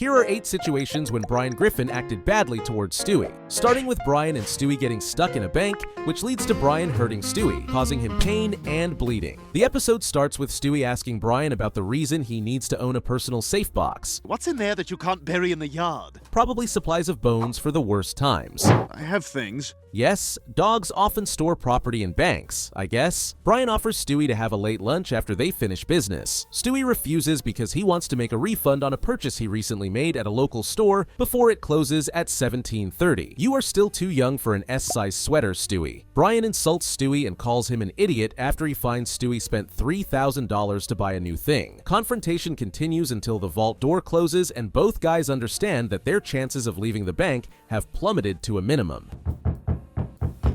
Here are 8 situations when Brian Griffin acted badly towards Stewie. Starting with Brian and Stewie getting stuck in a bank, which leads to Brian hurting Stewie, causing him pain and bleeding. The episode starts with Stewie asking Brian about the reason he needs to own a personal safe box. What's in there that you can't bury in the yard? Probably supplies of bones for the worst times. I have things. Yes, dogs often store property in banks, I guess. Brian offers Stewie to have a late lunch after they finish business. Stewie refuses because he wants to make a refund on a purchase he recently made at a local store before it closes at 17:30. You are still too young for an S-size sweater, Stewie. Brian insults Stewie and calls him an idiot after he finds Stewie spent $3,000 to buy a new thing. Confrontation continues until the vault door closes and both guys understand that their chances of leaving the bank have plummeted to a minimum.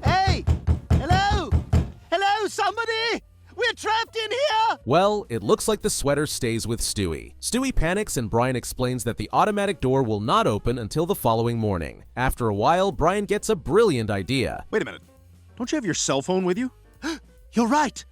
Hey! Hello! Hello, somebody! We're trapped in here! Well, it looks like the sweater stays with Stewie. Stewie panics and Brian explains that the automatic door will not open until the following morning. After a while, Brian gets a brilliant idea. Wait a minute. Don't you have your cell phone with you? You're right!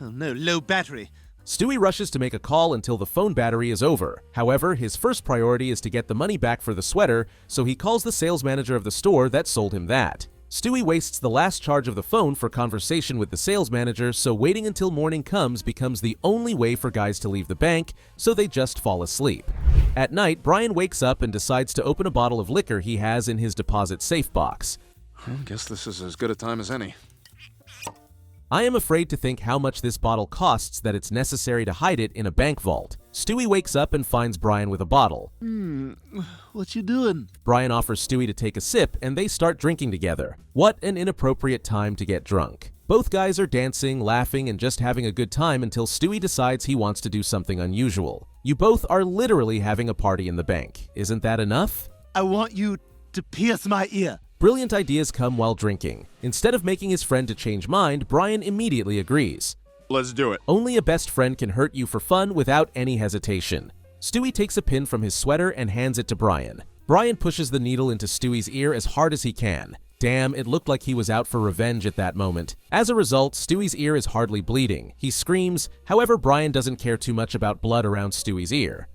Oh no, low battery. Stewie rushes to make a call until the phone battery is over. However, his first priority is to get the money back for the sweater, so he calls the sales manager of the store that sold him that. Stewie wastes the last charge of the phone for conversation with the sales manager, so waiting until morning comes becomes the only way for guys to leave the bank, so they just fall asleep. At night, Brian wakes up and decides to open a bottle of liquor he has in his deposit safe box. I guess this is as good a time as any. I am afraid to think how much this bottle costs that it's necessary to hide it in a bank vault. Stewie wakes up and finds Brian with a bottle. What you doing? Brian offers Stewie to take a sip and they start drinking together. What an inappropriate time to get drunk. Both guys are dancing, laughing, and just having a good time until Stewie decides he wants to do something unusual. You both are literally having a party in the bank. Isn't that enough? I want you to pierce my ear. Brilliant ideas come while drinking. Instead of making his friend to change mind, Brian immediately agrees. Let's do it. Only a best friend can hurt you for fun without any hesitation. Stewie takes a pin from his sweater and hands it to Brian. Brian pushes the needle into Stewie's ear as hard as he can. Damn, it looked like he was out for revenge at that moment. As a result, Stewie's ear is hardly bleeding. He screams, however, Brian doesn't care too much about blood around Stewie's ear.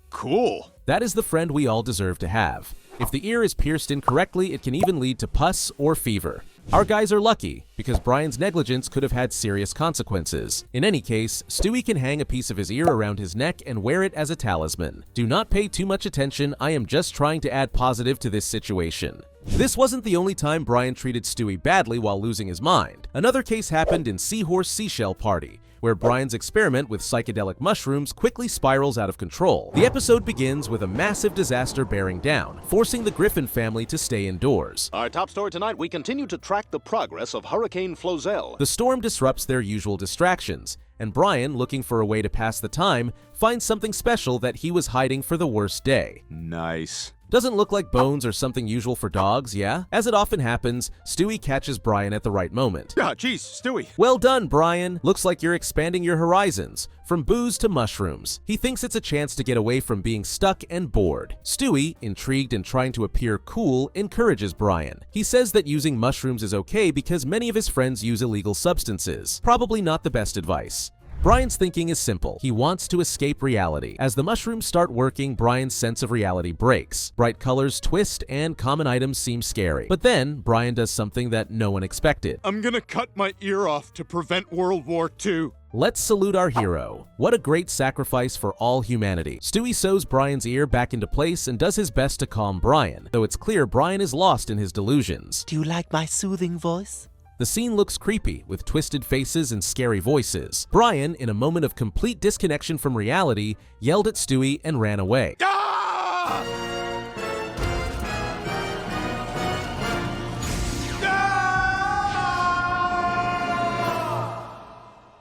Cool. That is the friend we all deserve to have. If the ear is pierced incorrectly, it can even lead to pus or fever. Our guys are lucky, because Brian's negligence could have had serious consequences. In any case, Stewie can hang a piece of his ear around his neck and wear it as a talisman. Do not pay too much attention, I am just trying to add positive to this situation. This wasn't the only time Brian treated Stewie badly while losing his mind. Another case happened in Seahorse Seashell Party, where Brian's experiment with psychedelic mushrooms quickly spirals out of control. The episode begins with a massive disaster bearing down, forcing the Griffin family to stay indoors. Our top story tonight, we continue to track the progress of Hurricane Flozell. The storm disrupts their usual distractions, and Brian, looking for a way to pass the time, finds something special that he was hiding for the worst day. Nice. Doesn't look like bones or something usual for dogs, yeah? As it often happens, Stewie catches Brian at the right moment. Ah, geez, Stewie. Well done, Brian. Looks like you're expanding your horizons, from booze to mushrooms. He thinks it's a chance to get away from being stuck and bored. Stewie, intrigued and trying to appear cool, encourages Brian. He says that using mushrooms is okay because many of his friends use illegal substances. Probably not the best advice. Brian's thinking is simple. He wants to escape reality. As the mushrooms start working, Brian's sense of reality breaks. Bright colors twist and common items seem scary. But then, Brian does something that no one expected. I'm gonna cut my ear off to prevent World War II. Let's salute our hero. What a great sacrifice for all humanity. Stewie sews Brian's ear back into place and does his best to calm Brian, though it's clear Brian is lost in his delusions. Do you like my soothing voice? The scene looks creepy, with twisted faces and scary voices. Brian, in a moment of complete disconnection from reality, yelled at Stewie and ran away.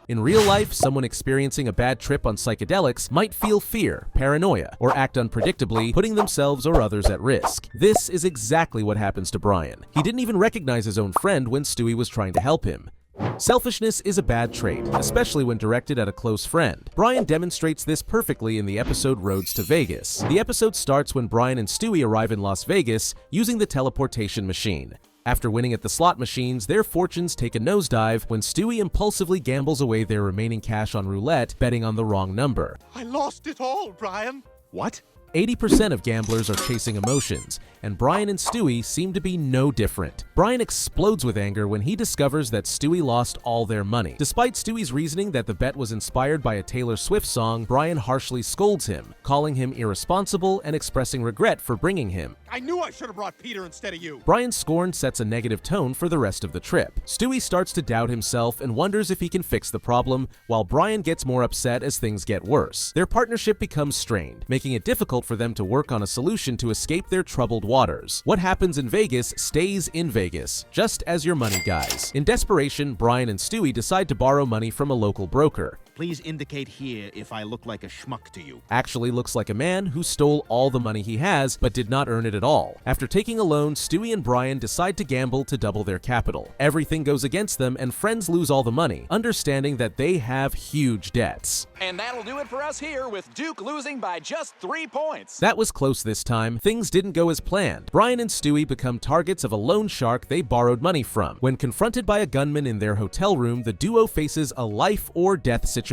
In real life, someone experiencing a bad trip on psychedelics might feel fear, paranoia, or act unpredictably, putting themselves or others at risk. This is exactly what happens to Brian. He didn't even recognize his own friend when Stewie was trying to help him. Selfishness is a bad trait, especially when directed at a close friend. Brian demonstrates this perfectly in the episode Roads to Vegas. The episode starts when Brian and Stewie arrive in Las Vegas using the teleportation machine. After winning at the slot machines, their fortunes take a nosedive when Stewie impulsively gambles away their remaining cash on roulette, betting on the wrong number. I lost it all, Brian. What? 80% of gamblers are chasing emotions, and Brian and Stewie seem to be no different. Brian explodes with anger when he discovers that Stewie lost all their money. Despite Stewie's reasoning that the bet was inspired by a Taylor Swift song, Brian harshly scolds him, calling him irresponsible and expressing regret for bringing him. I knew I should have brought Peter instead of you. Brian's scorn sets a negative tone for the rest of the trip. Stewie starts to doubt himself and wonders if he can fix the problem, while Brian gets more upset as things get worse. Their partnership becomes strained, making it difficult for them to work on a solution to escape their troubled waters. What happens in Vegas stays in Vegas, just as your money guys. In desperation, Brian and Stewie decide to borrow money from a local broker. Please indicate here if I look like a schmuck to you. Actually looks like a man who stole all the money he has, but did not earn it at all. After taking a loan, Stewie and Brian decide to gamble to double their capital. Everything goes against them, and friends lose all the money, understanding that they have huge debts. And that'll do it for us here, with Duke losing by just 3 points. That was close this time. Things didn't go as planned. Brian and Stewie become targets of a loan shark they borrowed money from. When confronted by a gunman in their hotel room, the duo faces a life or death situation.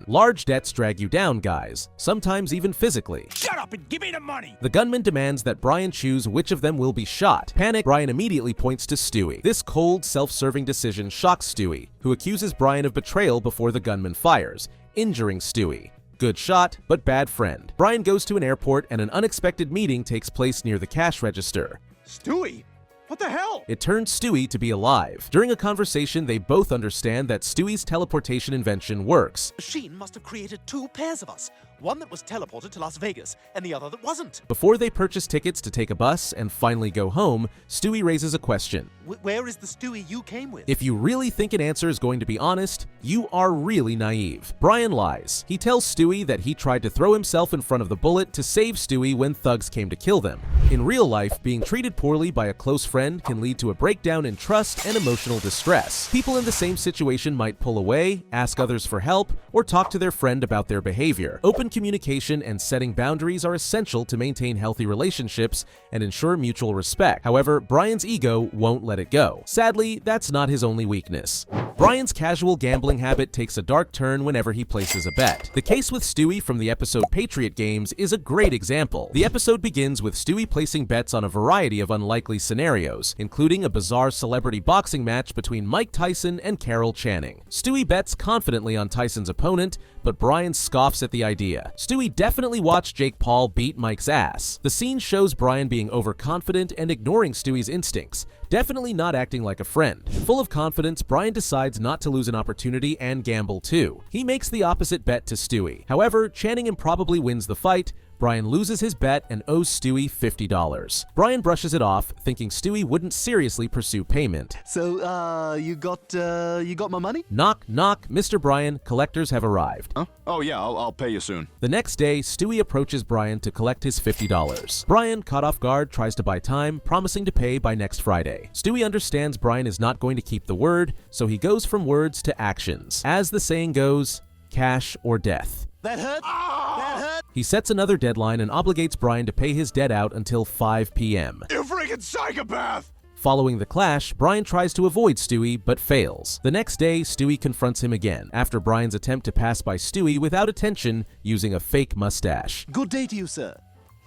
Large debts drag you down, guys, sometimes even physically. Shut up and give me the money. The gunman demands that Brian choose which of them will be shot. Panicked, Brian immediately points to Stewie. This cold, self-serving decision shocks Stewie, who accuses Brian of betrayal before the gunman fires, injuring Stewie. Good shot, but bad friend. Brian goes to an airport and an unexpected meeting takes place near the cash register. Stewie, what the hell? It turns Stewie to be alive. During a conversation, they both understand that Stewie's teleportation invention works. Machine must have created 2 pairs of us. One that was teleported to Las Vegas, and the other that wasn't. Before they purchase tickets to take a bus and finally go home, Stewie raises a question. Where is the Stewie you came with? If you really think an answer is going to be honest, you are really naive. Brian lies. He tells Stewie that he tried to throw himself in front of the bullet to save Stewie when thugs came to kill them. In real life, being treated poorly by a close friend can lead to a breakdown in trust and emotional distress. People in the same situation might pull away, ask others for help, or talk to their friend about their behavior. Open communication and setting boundaries are essential to maintain healthy relationships and ensure mutual respect. However, Brian's ego won't let it go. Sadly, that's not his only weakness. Brian's casual gambling habit takes a dark turn whenever he places a bet. The case with Stewie from the episode Patriot Games is a great example. The episode begins with Stewie placing bets on a variety of unlikely scenarios, including a bizarre celebrity boxing match between Mike Tyson and Carol Channing. Stewie bets confidently on Tyson's opponent, but Brian scoffs at the idea. Stewie definitely watched Jake Paul beat Mike's ass. The scene shows Brian being overconfident and ignoring Stewie's instincts, definitely not acting like a friend. Full of confidence, Brian decides not to lose an opportunity and gamble too. He makes the opposite bet to Stewie. However, Channing improbably wins the fight. Brian loses his bet and owes Stewie $50. Brian brushes it off, thinking Stewie wouldn't seriously pursue payment. So, you got my money? Knock, knock, Mr. Brian, collectors have arrived. Huh? Oh yeah, I'll pay you soon. The next day, Stewie approaches Brian to collect his $50. Brian, caught off guard, tries to buy time, promising to pay by next Friday. Stewie understands Brian is not going to keep the word, so he goes from words to actions. As the saying goes, cash or death. That hurt? That hurt? He sets another deadline and obligates Brian to pay his debt out until 5 p.m. You freaking psychopath! Following the clash, Brian tries to avoid Stewie, but fails. The next day, Stewie confronts him again, after Brian's attempt to pass by Stewie without attention using a fake mustache. Good day to you, sir.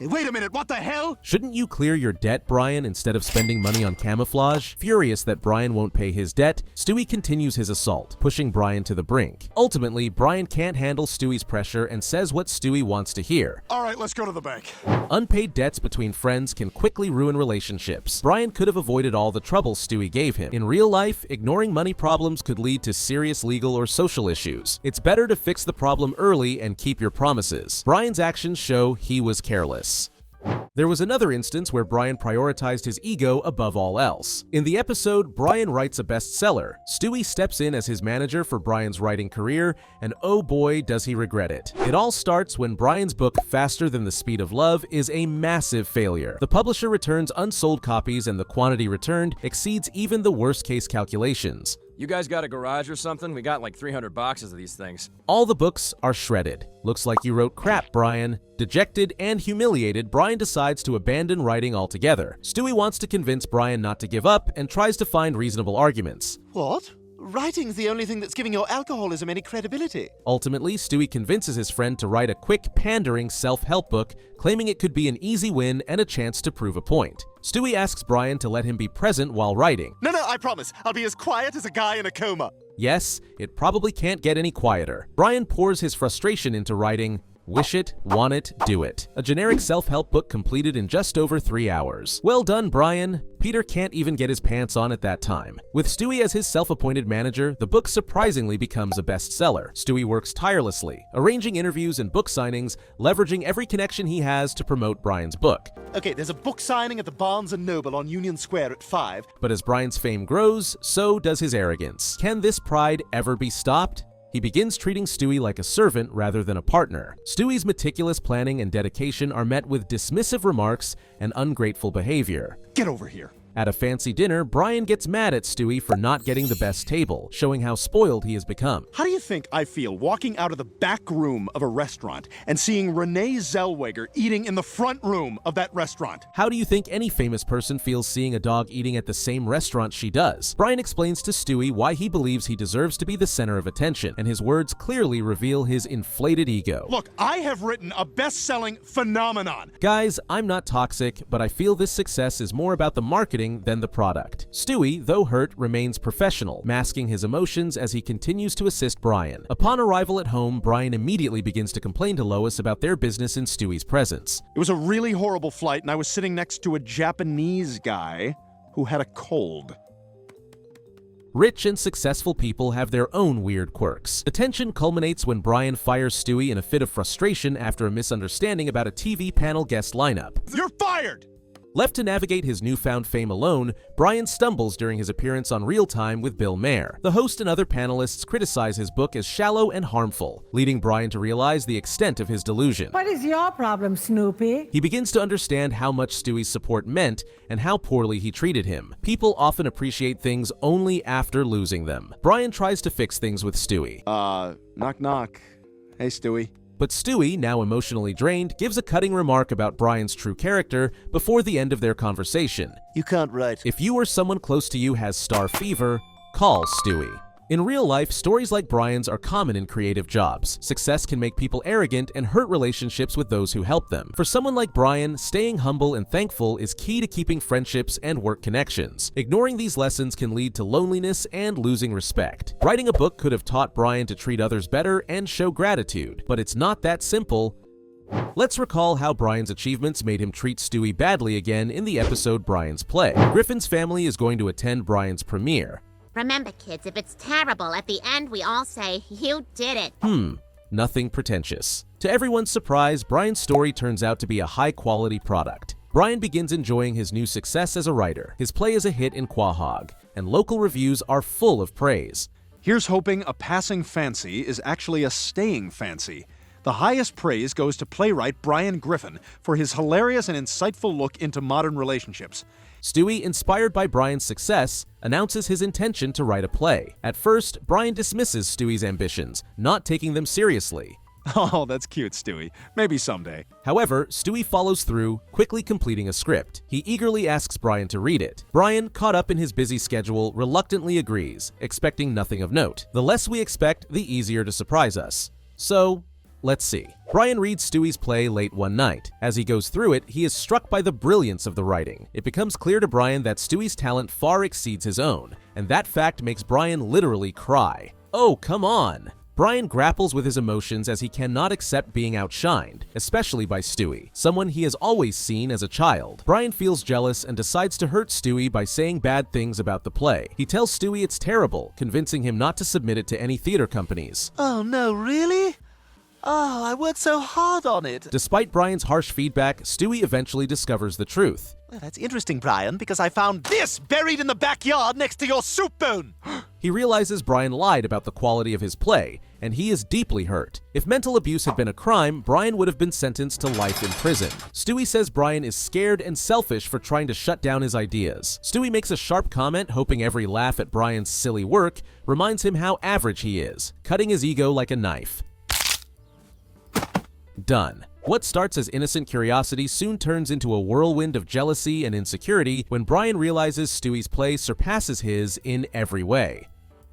Hey, wait a minute, what the hell? Shouldn't you clear your debt, Brian, instead of spending money on camouflage? Furious that Brian won't pay his debt, Stewie continues his assault, pushing Brian to the brink. Ultimately, Brian can't handle Stewie's pressure and says what Stewie wants to hear. All right, let's go to the bank. Unpaid debts between friends can quickly ruin relationships. Brian could have avoided all the trouble Stewie gave him. In real life, ignoring money problems could lead to serious legal or social issues. It's better to fix the problem early and keep your promises. Brian's actions show he was careless. There was another instance where Brian prioritized his ego above all else. In the episode, Brian writes a bestseller. Stewie steps in as his manager for Brian's writing career, and oh boy, does he regret it. It all starts when Brian's book, Faster Than the Speed of Love, is a massive failure. The publisher returns unsold copies, and the quantity returned exceeds even the worst-case calculations. You guys got a garage or something? We got like 300 boxes of these things. All the books are shredded. Looks like you wrote crap, Brian. Dejected and humiliated, Brian decides to abandon writing altogether. Stewie wants to convince Brian not to give up and tries to find reasonable arguments. What? Writing's the only thing that's giving your alcoholism any credibility. Ultimately, Stewie convinces his friend to write a quick, pandering self-help book, claiming it could be an easy win and a chance to prove a point. Stewie asks Brian to let him be present while writing. No, I promise. I'll be as quiet as a guy in a coma. Yes, it probably can't get any quieter. Brian pours his frustration into writing Wish It, Want It, Do It, a generic self-help book completed in just over 3 hours. Well done, Brian. Peter can't even get his pants on at that time. With Stewie as his self-appointed manager, the book surprisingly becomes a bestseller. Stewie works tirelessly, arranging interviews and book signings, leveraging every connection he has to promote Brian's book. Okay, there's a book signing at the Barnes & Noble on Union Square at 5. But as Brian's fame grows, so does his arrogance. Can this pride ever be stopped? He begins treating Stewie like a servant rather than a partner. Stewie's meticulous planning and dedication are met with dismissive remarks and ungrateful behavior. Get over here. At a fancy dinner, Brian gets mad at Stewie for not getting the best table, showing how spoiled he has become. How do you think I feel walking out of the back room of a restaurant and seeing Renee Zellweger eating in the front room of that restaurant? How do you think any famous person feels seeing a dog eating at the same restaurant she does? Brian explains to Stewie why he believes he deserves to be the center of attention, and his words clearly reveal his inflated ego. Look, I have written a best-selling phenomenon. Guys, I'm not toxic, but I feel this success is more about the marketing than the product. Stewie, though hurt, remains professional, masking his emotions as he continues to assist Brian. Upon arrival at home, Brian immediately begins to complain to Lois about their business in Stewie's presence. It was a really horrible flight, and I was sitting next to a Japanese guy who had a cold. Rich and successful people have their own weird quirks. The tension culminates when Brian fires Stewie in a fit of frustration after a misunderstanding about a TV panel guest lineup. You're fired! Left to navigate his newfound fame alone, Brian stumbles during his appearance on Real Time with Bill Maher. The host and other panelists criticize his book as shallow and harmful, leading Brian to realize the extent of his delusion. What is your problem, Snoopy? He begins to understand how much Stewie's support meant and how poorly he treated him. People often appreciate things only after losing them. Brian tries to fix things with Stewie. Knock knock. Hey, Stewie. But Stewie, now emotionally drained, gives a cutting remark about Brian's true character before the end of their conversation. You can't write. If you or someone close to you has star fever, call Stewie. In real life, stories like Brian's are common in creative jobs. Success can make people arrogant and hurt relationships with those who help them. For someone like Brian, staying humble and thankful is key to keeping friendships and work connections. Ignoring these lessons can lead to loneliness and losing respect. Writing a book could have taught Brian to treat others better and show gratitude, but it's not that simple. Let's recall how Brian's achievements made him treat Stewie badly again in the episode Brian's Play. Griffin's family is going to attend Brian's premiere. Remember, kids, if it's terrible, at the end we all say, "You did it." Nothing pretentious. To everyone's surprise, Brian's story turns out to be a high-quality product. Brian begins enjoying his new success as a writer. His play is a hit in Quahog, and local reviews are full of praise. Here's hoping a passing fancy is actually a staying fancy. The highest praise goes to playwright Brian Griffin for his hilarious and insightful look into modern relationships. Stewie, inspired by Brian's success, announces his intention to write a play. At first, Brian dismisses Stewie's ambitions, not taking them seriously. Oh, that's cute, Stewie. Maybe someday. However, Stewie follows through, quickly completing a script. He eagerly asks Brian to read it. Brian, caught up in his busy schedule, reluctantly agrees, expecting nothing of note. The less we expect, the easier to surprise us. So, let's see. Brian reads Stewie's play late one night. As he goes through it, he is struck by the brilliance of the writing. It becomes clear to Brian that Stewie's talent far exceeds his own, and that fact makes Brian literally cry. Oh, come on! Brian grapples with his emotions as he cannot accept being outshined, especially by Stewie, someone he has always seen as a child. Brian feels jealous and decides to hurt Stewie by saying bad things about the play. He tells Stewie it's terrible, convincing him not to submit it to any theater companies. Oh no, really? Oh, I worked so hard on it. Despite Brian's harsh feedback, Stewie eventually discovers the truth. Well, that's interesting, Brian, because I found this buried in the backyard next to your soup bone. He realizes Brian lied about the quality of his play, and he is deeply hurt. If mental abuse had been a crime, Brian would have been sentenced to life in prison. Stewie says Brian is scared and selfish for trying to shut down his ideas. Stewie makes a sharp comment, hoping every laugh at Brian's silly work reminds him how average he is, cutting his ego like a knife. Done. What starts as innocent curiosity soon turns into a whirlwind of jealousy and insecurity when Brian realizes Stewie's play surpasses his in every way.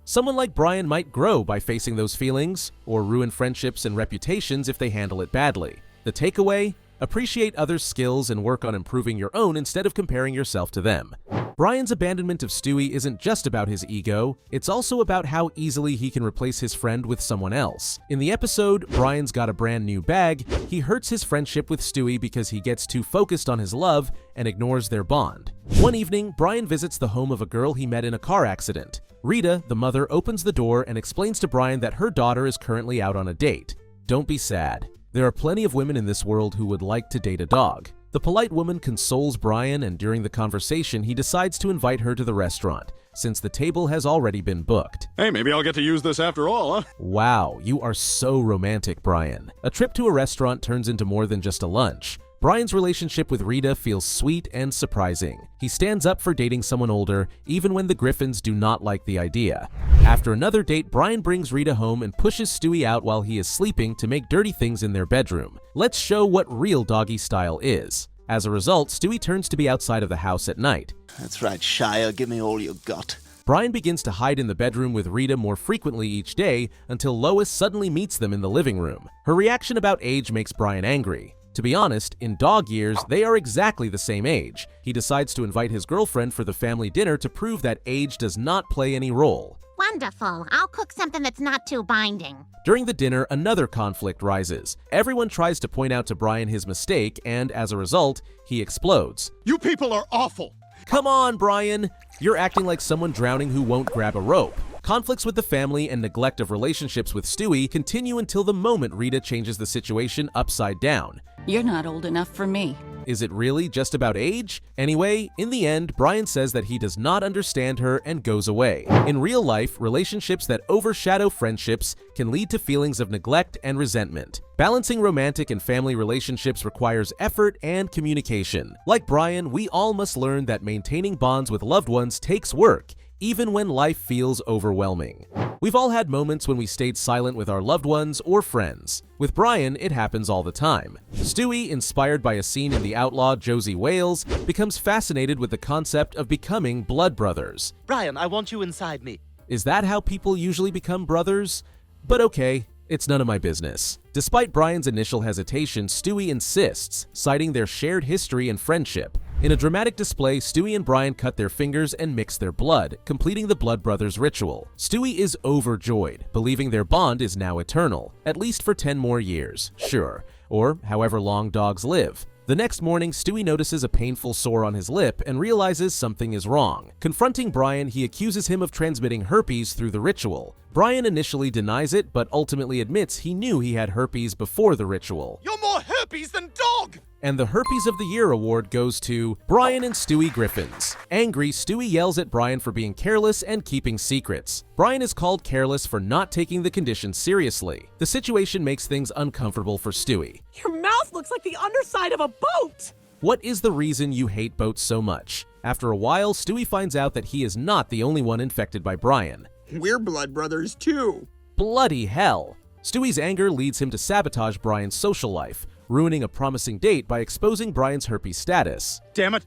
Someone like Brian might grow by facing those feelings, or ruin friendships and reputations if they handle it badly. The takeaway? Appreciate others' skills and work on improving your own instead of comparing yourself to them. Brian's abandonment of Stewie isn't just about his ego, it's also about how easily he can replace his friend with someone else. In the episode, Brian's Got a Brand New Bag, he hurts his friendship with Stewie because he gets too focused on his love and ignores their bond. One evening, Brian visits the home of a girl he met in a car accident. Rita, the mother, opens the door and explains to Brian that her daughter is currently out on a date. Don't be sad. There are plenty of women in this world who would like to date a dog. The polite woman consoles Brian, and during the conversation, he decides to invite her to the restaurant, since the table has already been booked. Hey, maybe I'll get to use this after all, huh? Wow, you are so romantic, Brian. A trip to a restaurant turns into more than just a lunch. Brian's relationship with Rita feels sweet and surprising. He stands up for dating someone older, even when the Griffins do not like the idea. After another date, Brian brings Rita home and pushes Stewie out while he is sleeping to make dirty things in their bedroom. Let's show what real doggy style is. As a result, Stewie turns to be outside of the house at night. That's right, Shire. Give me all you got. Brian begins to hide in the bedroom with Rita more frequently each day until Lois suddenly meets them in the living room. Her reaction about age makes Brian angry. To be honest, in dog years, they are exactly the same age. He decides to invite his girlfriend for the family dinner to prove that age does not play any role. Wonderful. I'll cook something that's not too binding. During the dinner, another conflict rises. Everyone tries to point out to Brian his mistake, and as a result, he explodes. You people are awful. Come on, Brian! You're acting like someone drowning who won't grab a rope. Conflicts with the family and neglect of relationships with Stewie continue until the moment Rita changes the situation upside down. You're not old enough for me. Is it really just about age? Anyway, in the end, Brian says that he does not understand her and goes away. In real life, relationships that overshadow friendships can lead to feelings of neglect and resentment. Balancing romantic and family relationships requires effort and communication. Like Brian, we all must learn that maintaining bonds with loved ones takes work, even when life feels overwhelming. We've all had moments when we stayed silent with our loved ones or friends. With Brian, it happens all the time. Stewie, inspired by a scene in The Outlaw Josie Wales, becomes fascinated with the concept of becoming blood brothers. Brian, I want you inside me. Is that how people usually become brothers? But okay, it's none of my business. Despite Brian's initial hesitation, Stewie insists, citing their shared history and friendship. In a dramatic display, Stewie and Brian cut their fingers and mix their blood, completing the Blood Brothers ritual. Stewie is overjoyed, believing their bond is now eternal, at least for 10 more years, sure, or however long dogs live. The next morning, Stewie notices a painful sore on his lip and realizes something is wrong. Confronting Brian, he accuses him of transmitting herpes through the ritual. Brian initially denies it, but ultimately admits he knew he had herpes before the ritual. You're more herpes than dog! And the Herpes of the Year award goes to Brian and Stewie Griffins. Angry, Stewie yells at Brian for being careless and keeping secrets. Brian is called careless for not taking the condition seriously. The situation makes things uncomfortable for Stewie. Your mouth looks like the underside of a boat! What is the reason you hate boats so much? After a while, Stewie finds out that he is not the only one infected by Brian. We're blood brothers too. Bloody hell! Stewie's anger leads him to sabotage Brian's social life, ruining a promising date by exposing Brian's herpes status. Damn it.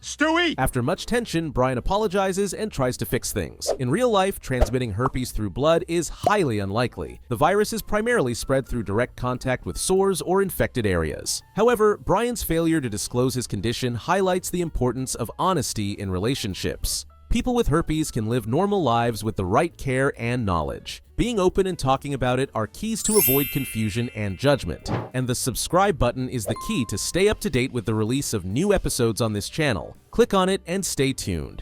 Stewie! After much tension, Brian apologizes and tries to fix things. In real life, transmitting herpes through blood is highly unlikely. The virus is primarily spread through direct contact with sores or infected areas. However, Brian's failure to disclose his condition highlights the importance of honesty in relationships. People with herpes can live normal lives with the right care and knowledge. Being open and talking about it are keys to avoid confusion and judgment. And the subscribe button is the key to stay up to date with the release of new episodes on this channel. Click on it and stay tuned.